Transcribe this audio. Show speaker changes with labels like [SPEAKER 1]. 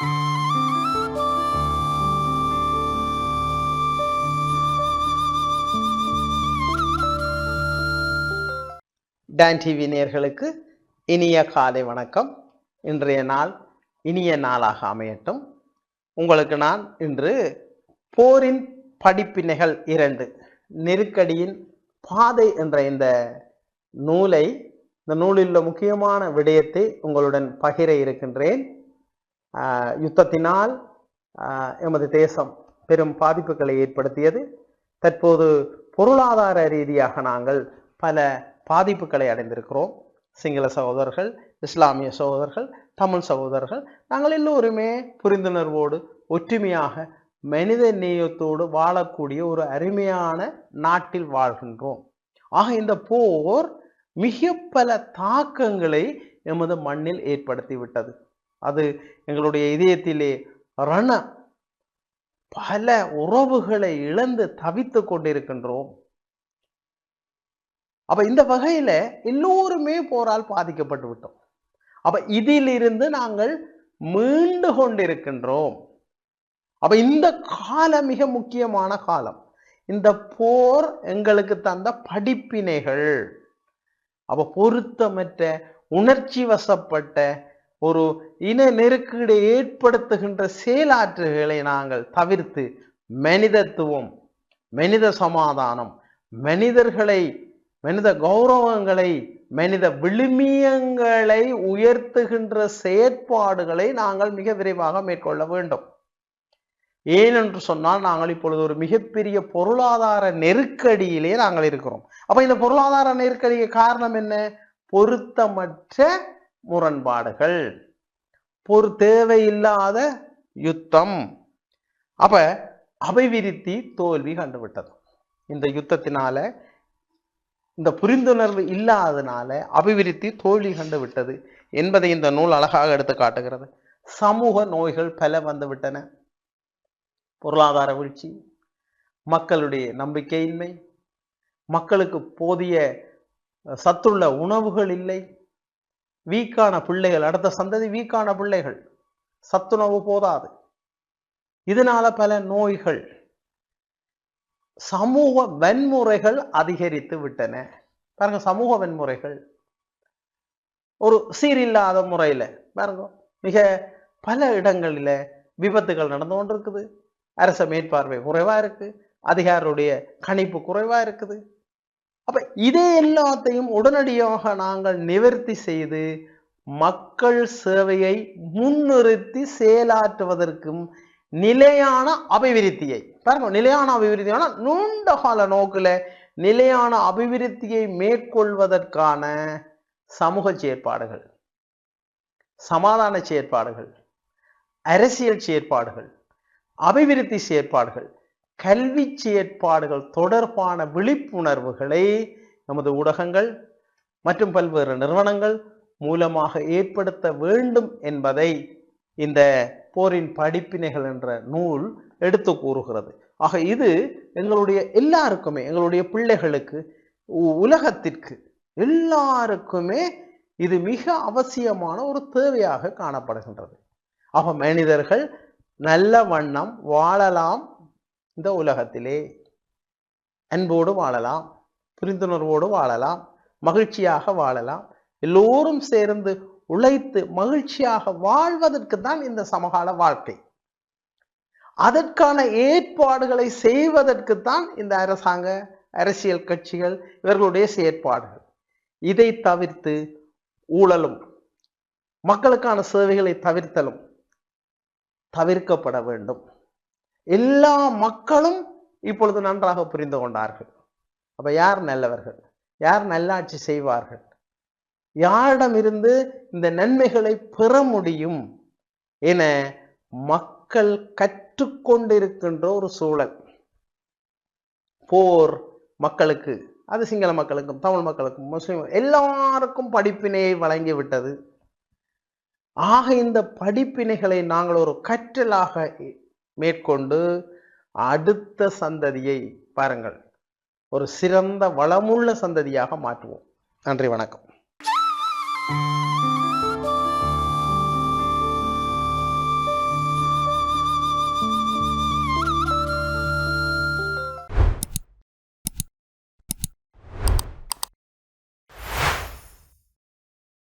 [SPEAKER 1] Don TV நேயர்களுக்கு இனிய காலை வணக்கம். இன்றைய நாள் இனிய நாளாக அமையட்டும். உங்களுக்கு நான் இன்று போரின் படிப்பினைகள் 2 நெருக்கடியின் பாதை என்ற இந்த நூலை, இந்த நூலில் உள்ள முக்கியமான விடயத்தை உங்களுடன் பகிர இருக்கின்றேன். யுத்தத்தினால் எமது தேசம் பெரும் பாதிப்புகளை ஏற்படுத்தியது. தற்போது பொருளாதார ரீதியாக நாங்கள் பல பாதிப்புகளை அடைந்திருக்கிறோம். சிங்கள சகோதரர்கள், இஸ்லாமிய சகோதரர்கள், தமிழ் சகோதரர்கள், நாங்கள் எல்லோருமே புரிந்துணர்வோடு ஒற்றுமையாக மனித நேயத்தோடு வாழக்கூடிய ஒரு அருமையான நாட்டில் வாழ்கின்றோம். ஆக இந்த போர் மிக பல தாக்கங்களை எமது மண்ணில் ஏற்படுத்திவிட்டது. அது எங்களுடைய இதயத்திலே பல உறவுகளை இழந்து தவித்து கொண்டிருக்கின்றோம். அப்ப இந்த வகையில எல்லோருமே போரால் பாதிக்கப்பட்டு விட்டோம். அப்ப இதிலிருந்து நாங்கள் மீண்டு கொண்டிருக்கின்றோம். அப்ப இந்த காலம் மிக முக்கியமான காலம். இந்த போர் எங்களுக்கு தந்த படிப்பினைகள். அப்ப பொருத்தமற்ற உணர்ச்சி வசப்பட்ட ஒரு இன நெருக்கடி ஏற்படுத்துகின்ற செயலாற்றுகளை நாங்கள் தவிர்த்து மனிதத்துவம், மனித சமாதானம், மனித கௌரவங்களை, மனித விழுமியங்களை உயர்த்துகின்ற செயற்பாடுகளை நாங்கள் மிக விரைவாக மேற்கொள்ள வேண்டும். ஏனென்று சொன்னால் நாங்கள் இப்பொழுது ஒரு மிகப்பெரிய பொருளாதார நெருக்கடியிலே நாங்கள் இருக்கிறோம். அப்ப இந்த பொருளாதார நெருக்கடிக்கு காரணம் என்ன? பொருத்தமற்ற முரண்பாடுகள், தேவையில்லாத யுத்தம். அப்ப அபிவிருத்தி தோல்வி கண்டுவிட்டது. இந்த யுத்தத்தினால, இந்த புரிந்துணர்வு இல்லாதனால அபிவிருத்தி தோல்வி கண்டுவிட்டது என்பதை இந்த நூல் அழகாக எடுத்து காட்டுகிறது. சமூக நோய்கள் பல வந்துவிட்டன. பொருளாதார வீழ்ச்சி, மக்களுடைய நம்பிக்கையின்மை, மக்களுக்கு போதிய சத்துள்ள உணவுகள் இல்லை, வீக்கான பிள்ளைகள், அடுத்த சந்ததி வீக்கான பிள்ளைகள், சத்துணவு போதாது, இதனால பல நோய்கள், சமூக வன்முறைகள் அதிகரித்து விட்டன. பாருங்க, சமூக வன்முறைகள் ஒரு சீரில்லாத முறையில பாருங்க, மிக பல இடங்களில விபத்துகள் நடந்து கொண்டிருக்குது. அரச மேற்பார்வை குறைவா இருக்கு, அதிகாரியுடைய கணிப்பு குறைவா இருக்குது. அப்ப இதே எல்லாத்தையும் உடனடியாக நாங்கள் நிவர்த்தி செய்து மக்கள் சேவையை முன்னிறுத்தி செயலாற்றுவதற்கும் நிலையான அபிவிருத்தியை, பாருங்க, நிலையான அபிவிருத்தியான நீண்ட கால நோக்கில நிலையான அபிவிருத்தியை மேற்கொள்வதற்கான சமூக செயற்பாடுகள், சமாதான செயற்பாடுகள், அரசியல் செயற்பாடுகள், அபிவிருத்தி செயற்பாடுகள், கல்வி செயற்பாடுகள் தொடர்பான விழிப்புணர்வுகளை நமது ஊடகங்கள் மற்றும் பல்வேறு நிறுவனங்கள் மூலமாக ஏற்படுத்த வேண்டும் என்பதை இந்த போரின் படிப்பினைகள் என்ற நூல் எடுத்து கூறுகிறது. ஆக இது எங்களுடைய எல்லாருக்குமே, எங்களுடைய பிள்ளைகளுக்கு, உலகத்திற்கு எல்லாருக்குமே இது மிக அவசியமான ஒரு தேவையாக காணப்படுகின்றது. ஆக மனிதர்கள் நல்ல வண்ணம் வாழலாம், இந்த உலகத்திலே அன்போடு வாழலாம், புரிந்துணர்வோடு வாழலாம், மகிழ்ச்சியாக வாழலாம். எல்லோரும் சேர்ந்து உழைத்து மகிழ்ச்சியாக வாழ்வதற்கு தான் இந்த சமகால வாழ்க்கை. அதற்கான ஏற்பாடுகளை செய்வதற்குத்தான் இந்த அரசாங்க, அரசியல் கட்சிகள், இவர்களுடைய செயற்பாடுகள். இதை தவிர்த்து ஊழலும் மக்களுக்கான சேவைகளை தவிர்க்கப்பட வேண்டும். எல்லா மக்களும் இப்பொழுது நன்றாக புரிந்து கொண்டார்கள். அப்ப யார் நல்லவர்கள், யார் நல்லாட்சி செய்வார்கள், யாரிடமிருந்து இந்த நன்மைகளை பெற முடியும் என மக்கள் கற்றுக்கொண்டிருக்கின்ற ஒரு சூழல். போர் மக்களுக்கு, அது சிங்கள மக்களுக்கும் தமிழ் மக்களுக்கும் முஸ்லிம் எல்லாருக்கும் படிப்பினையை வழங்கிவிட்டது. ஆக இந்த படிப்பினைகளை நாங்கள் ஒரு கற்றலாக மேற்கொண்டு அடுத்த சந்ததியை பாருங்கள் ஒரு சிறந்த வளமுள்ள சந்ததியாக மாற்றுவோம். நன்றி, வணக்கம்.